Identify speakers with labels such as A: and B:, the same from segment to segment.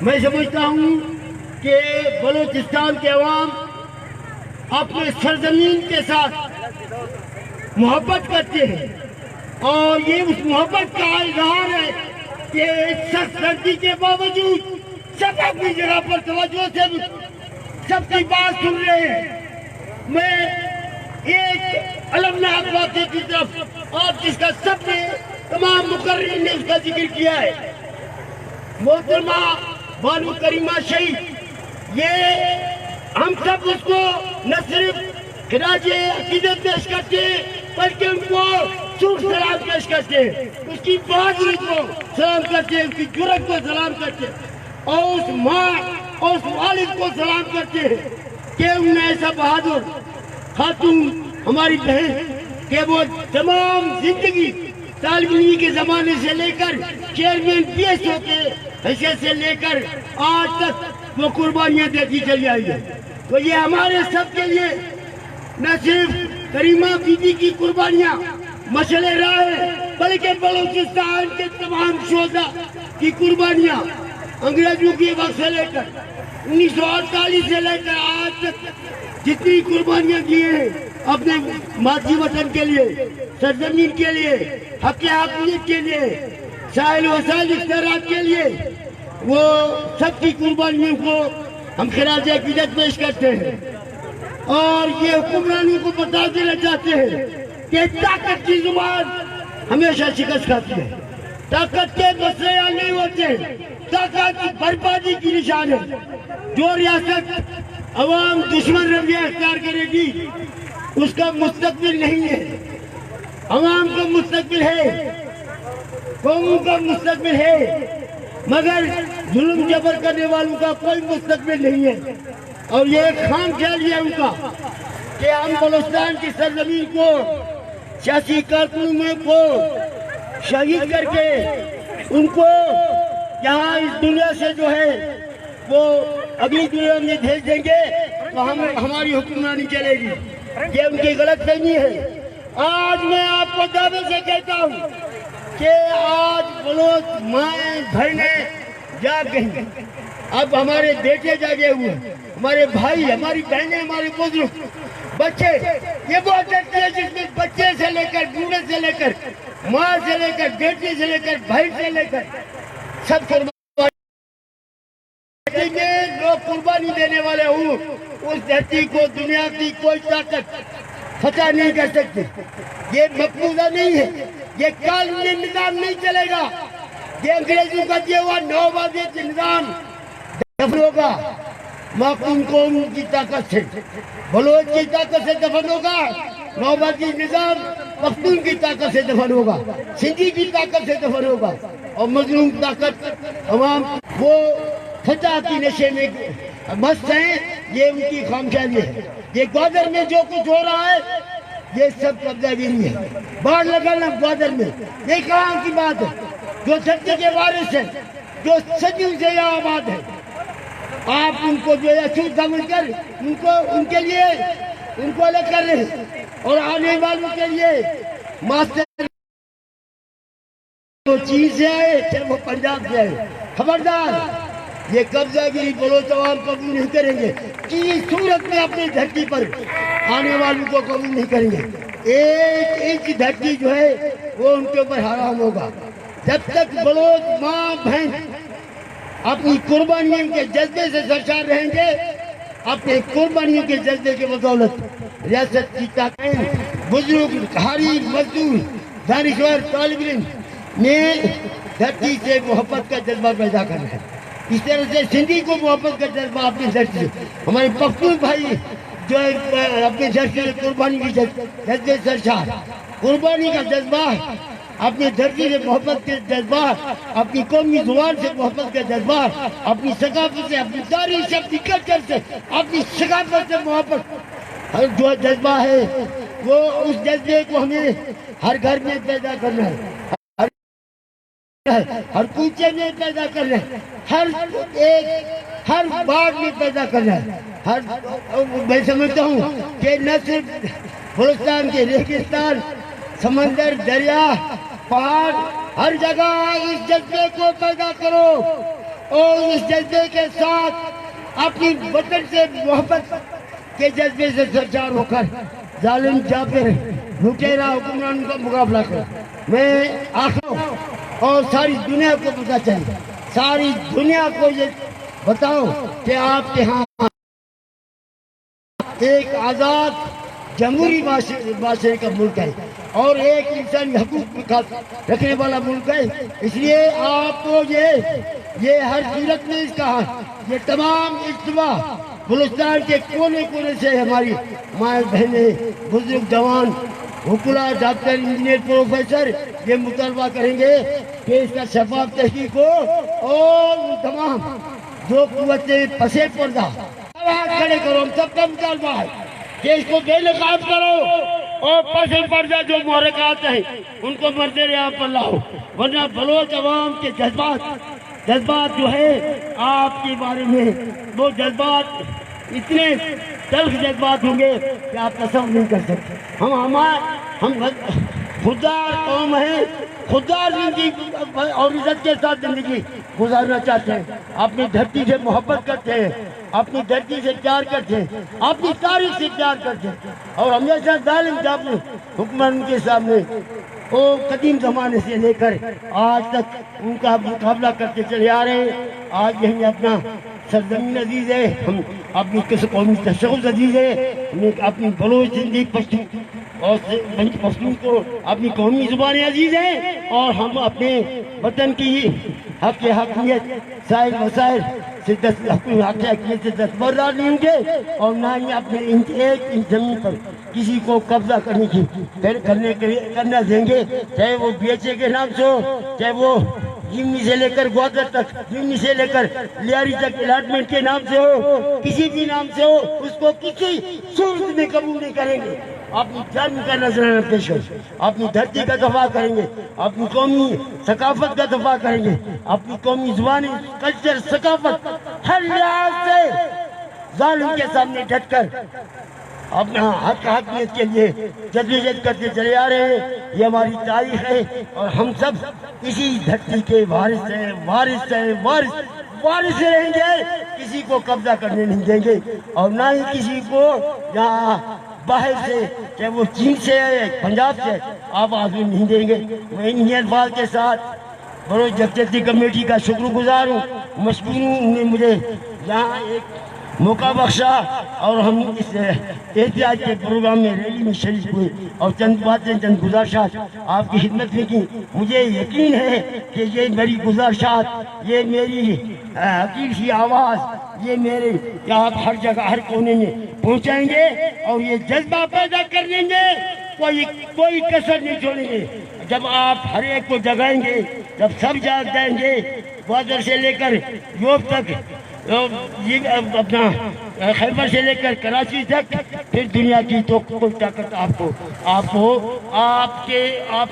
A: میں سمجھتا ہوں کہ بلوچستان کے عوام اپنے سرزمین کے ساتھ محبت کرتے ہیں، اور یہ اس محبت کا اظہار ہے کہ سخت سردی کے باوجود سب اپنی جگہ پر توجہ سے سب کی بات سن رہے ہیں۔ میں ایک المناک واقعے کی طرف، اور جس کا سب نے تمام مقررین نے اس کا ذکر کیا ہے، محترمہ بانو کریمہ شہید، یہ ہم سب اس کو نہ صرف خراج عقیدت پیش کرتے ہیں بلکہ ان کو سوکھ سلام پیش کرتے ہیں، اس کی بہادری کو سلام کرتے ہیں، اس کی جرأت کو سلام کرتے ہیں، اور اس ماں اور اس والد کو سلام کرتے ہیں کہ انہوں نے ایسا بہادر خاتون ہماری بہن کہ وہ تمام زندگی طالب علمی کے زمانے سے لے کر چیئرمین پی ایس او کے حیثیت سے لے کر آج تک وہ قربانیاں دیتی چلی آئی ہے۔ تو یہ ہمارے سب کے لیے نہ صرف کریمہ بی بی کی قربانیاں مشعل راہ ہے، بلکہ بلوچستان کے تمام شہداء کی قربانیاں انگریزوں کے وقت سے لے کر 1948 سے لے کر آج تک جتنی قربانیاں دی ہیں اپنے مادی وطن کے لیے، سرزمین کے لیے، حق حقیقت کے لیے، سائل وسائل اختیارات کے لیے، وہ سب کی قربانیوں کو ہم خراج عقیدت پیش کرتے ہیں، اور یہ حکمرانوں کو بتا دینا چاہتے ہیں کہ طاقت کی زبان ہمیشہ شکست کھاتی ہے، طاقت کے مسئلے نہیں ہوتے، طاقت بربادی کی نشان ہے۔ جو ریاست عوام دشمن رویہ اختیار کرے گی اس کا مستقبل نہیں ہے، عوام کا مستقبل ہے، قوموں کا مستقبل ہے، مگر ظلم جبر کرنے والوں کا کوئی مستقبل نہیں ہے۔ اور یہ ایک خام خیال ہے ان کا کہ ہم بلوچستان کی سرزمین کو سیاسی کارکنوں کو شہید کر کے ان کو یہاں اس دنیا سے جو ہے وہ اگلی دنیا میں بھیج دیں گے تو ہماری حکمرانی چلے گی۔ یہ ان کی غلط فہمی ہے۔ آج میں آپ کو دعوے سے کہتا ہوں کہ آج بلوچ مائیں بہنیں جاگ گئی، اب ہمارے بیٹے جاگے ہوئے ہیں، ہمارے بھائی، ہماری بہنیں، ہمارے بزرگ، بچے، یہ وہ عدد ہے جس میں بچے سے لے کر بوڑھے سے لے کر ماں سے لے کر بیٹی سے لے کر بھائی سے لے کر سب لوگ قربانی دینے والے ہوں، اس دھرتی کو دنیا کی کوئی طاقت فتح نہیں کر سکتی۔ یہ مقبوضہ نہیں ہے، یہ قانونی نظام نہیں چلے گا، یہ انگریزوں کا دیا ہوا 9 بجے کا نظام دفن ہوگا۔ معقوم قوم کی طاقت سے، بلوچ کی طاقت سے دفن ہوگا، 9 بجے نظام پختون کی طاقت سے دفن ہوگا، سندھی کی طاقت سے دفن ہوگا، اور مظلوم طاقت عوام وہ فتح کی نشے میں مست ہیں۔ یہ ان کی خامخیالی ہے۔ یہ گوادر میں جو کچھ ہو رہا ہے یہ سب قبضہ گیری ہے، باڑ لگانا گوادر میں، یہ کہاں کی بات ہے؟ جو دھرتی کے وارث ہیں، جو صدیوں سے یہاں آباد ہے، آپ ان کو جو ہے چھوٹ سمجھ کر ان کے لیے ان کو الگ کر رہے ہیں، اور آنے والوں کے لیے ماسٹر وہ چین سے آئے چاہے وہ پنجاب سے آئے، خبردار یہ قبضہ گیری بلوچ عوام قبول نہیں کریں گے، کسی صورت میں اپنی دھرتی پر آنے والوں کو قبول نہیں کریں گے۔ ایک انچ دھرتی جو ہے وہ ان کے اوپر حرام ہوگا۔ جب تک بلوچ ماں بہن اپنی قربانیوں کے جذبے سے سرشار رہیں گے، اپنے قربانیوں کے جذبے کے بدولت ریاست کی طاقت، بزرگ، حریف، مزدور، دانشور، طالب علم نے دھرتی سے محبت کا جذبہ پیدا کرنا ہے۔ اس طرح سے سندھی کو محبت کا جذبہ اپنی دھرتی سے، ہمارے پختون بھائی جو اپنی دھرتی سے قربانی کی جذبے سرشار، قربانی کا جذبہ، اپنی دھرتی سے محبت کے جذبات، اپنی قومی زبان سے محبت کے جذبات، اپنی ثقافت سے، اپنی تاریخ سے، اپنی کلچر سے، اپنی ثقافت سے محبت جو جذبہ ہے وہ اس جذبے کو ہمیں ہر گھر میں پیدا کرنا ہے، ہر کوچے میں پیدا کرنا ہے، ہر باغ میں پیدا کرنا ہے۔ میں سمجھتا ہوں کہ نہ صرف بلوچستان کے ریگستان، سمندر، دریا، پہاڑ، ہر جگہ اس جذبے کو پیدا کرو اور اس جذبے کے ساتھ اپنی وطن سے محبت کے جذبے سے سرشار ہو کر ظالم جابر لٹیرا حکمران کا مقابلہ کرو۔ میں آخر اور ساری دنیا کو پتہ چاہیے، ساری دنیا کو یہ بتاؤ کہ آپ کے ہاں ایک آزاد جمہوری معاشرے کا ملک ہے اور ایک انسانی حقوق کا رکھنے والا ملک ہے۔ اس لیے آپ کو یہ ہر صورت میں اس کا یہ تمام اجتماع بلوچستان کے کونے کونے سے ہماری مائیں بہنیں، بزرگ جوان، وکلا، ڈاکٹر، انجینئر، پروفیسر یہ مطالبہ کریں گے کہ اس کا شفاف تحقیق ہو اور تمام جو قوتیں پس پردہ کھڑے کرو۔ ہم سب کا مطالبہ ہے کہ اس کو بے نقاب کرو اور پس پردہ جو محرکات ہیں ان کو مرد ریاض پر لاؤ، ورنہ بلوچ عوام کے جذبات جو ہے آپ کے بارے میں وہ جذبات اتنے تلخ جذبات ہوں گے کہ آپ تصور نہیں کر سکتے۔ ہم خوددار قوم ہیں، خوددار زندگی اور عزت کے ساتھ زندگی گزارنا چاہتے ہیں، اپنی دھرتی سے محبت کرتے ہیں، اپنی دھرتی سے پیار کرتے ہیں، اپنی تاریخ سے پیار کرتے ہیں، اور ہمیشہ ظالم جابر حکمران کے سامنے وہ قدیم زمانے سے لے کر آج تک ان کا مقابلہ کرتے چلے آ رہے ہیں۔ آج ہمیں اپنا سرزمین عزیز ہے، ہم اپنی قومی تشخص عزیز ہے، ہمیں اپنی بلوچ زندگی پشتون اور پشتون کو اپنی قومی زبانیں عزیز ہیں، اور ہم اپنے وطن کی حقیقیت سائر مسائل سے حقیقیت سے دستبردار نہیں ہوں گے، اور نہ ہی اپنے ایک انچ زمین پر کسی کو قبضہ کرنا دیں گے، چاہے وہ بی ایچ اے کے نام سے ہو، چاہے وہ جیمنی سے لے کر گوادر تک، جیمنی سے لے کر لیاری تک الاٹمنٹ کے نام سے ہو، کسی بھی نام سے ہو، اس کو کسی صورت میں قبول نہیں کریں گے۔ اپنی جان کا نذرانہ پیش کر اپنی دھرتی کا دفاع کریں گے، اپنی قومی ثقافت کا دفاع کریں گے، اپنی قومی زبانی، کلچر، ثقافت ہر لحاظ سے ظالم کے سامنے ڈٹ کر اپنا حقیقت کے لیے جدوجہد کرتے چلے آ رہے ہیں۔ یہ ہماری تاریخ ہے اور ہم سب اسی دھرتی کے وارث رہیں گے، کسی کو قبضہ کرنے نہیں دیں گے، اور نہ ہی کسی کو یہاں باہر سے، چاہے وہ چین سے ہے، پنجاب سے، آواز بھی نہیں دیں گے۔ میں انہی الفاظ کے ساتھ بلوچ یکجہتی کمیٹی کا شکر گزار ہوں، مشکور ہوں، انہوں نے مجھے یہاں ایک موقع بخشا اور ہم اس احتجاج کے پروگرام میں ریلی میں شریک ہوئے اور چند باتیں، چند گزارشات آپ کی خدمت میں کی۔ مجھے یقین ہے کہ یہ میری گزارشات، یہ میری حقیر سی آواز، یہ میرے آپ ہر جگہ ہر کونے میں پہنچائیں گے اور یہ جذبہ پیدا کر دیں گے، کوئی کسر نہیں چھوڑیں گے۔ جب آپ ہر ایک کو جگائیں گے، جب سب جاگ جائیں گے، گوادر سے لے کر یوب تک، اپنا خیبر سے لے کر کراچی تک، پھر دنیا کی تو کوئی طاقت آپ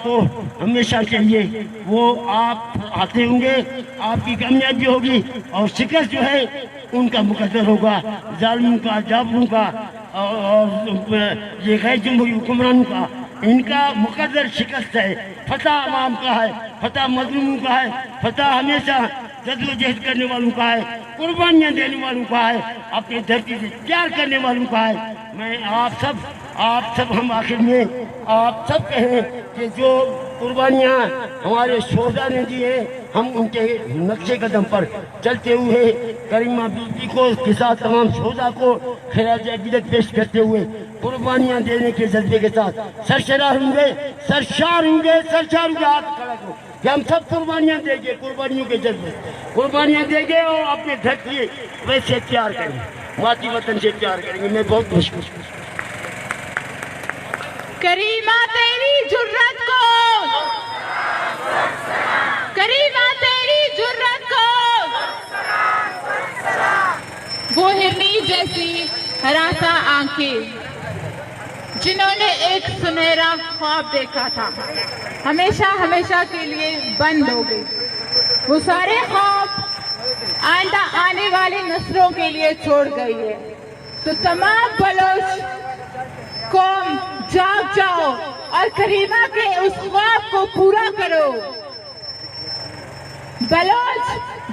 A: کو ہمیشہ کے لیے وہ آپ آتے ہوں گے، آپ کی کامیابی ہوگی اور شکست جو ہے ان کا مقدر ہوگا، ظالموں کا، جابروں کا اور یہ غیر جمہوری حکمرانوں کا، ان کا مقدر شکست ہے۔ فتح عوام کا ہے، فتح مظلوموں کا ہے، فتح ہمیشہ جدوجہد کرنے والوں کا ہے، قربانیاں دینے والوں کا ہے، اپنی دھرتی سے پیار کرنے والوں کا ہے۔ میں آپ سب ہم آخر میں آپ سب کہیں کہ جو قربانیاں ہمارے شہداء نے دی ہیں، ہم ان کے نقشے قدم پر چلتے ہوئے کریمہ بی بی کو کے ساتھ تمام شہداء کو خراج عقیدت پیش کرتے ہوئے قربانیاں دینے کے جذبے کے ساتھ سرشار ہوں گے، ہاتھ کھڑا کرو کہ ہم سب قربانیاں دیں گے، قربانیوں کے جذبے قربانیاں دیں گے اور اپنے دھرتی ویسے پیار کریں گے، ماتی وطن سے پیار کریں گے۔ میں بہت خوش ہوں۔
B: کریمہ تیری جرت کو، کریمہ تیری جرت کو، وہ ہرنی جیسی ہراساں آنکھیں جنہوں نے ایک سنہرا خواب دیکھا تھا، ہمیشہ کے لیے بند ہو گئی۔ وہ سارے خواب آئندہ آنے والی نسلوں کے لیے چھوڑ گئی ہے۔ تو تمام بلوچ قوم جاگ جاؤ اور کریمہ کے اس خواب کو پورا کرو۔ بلوچ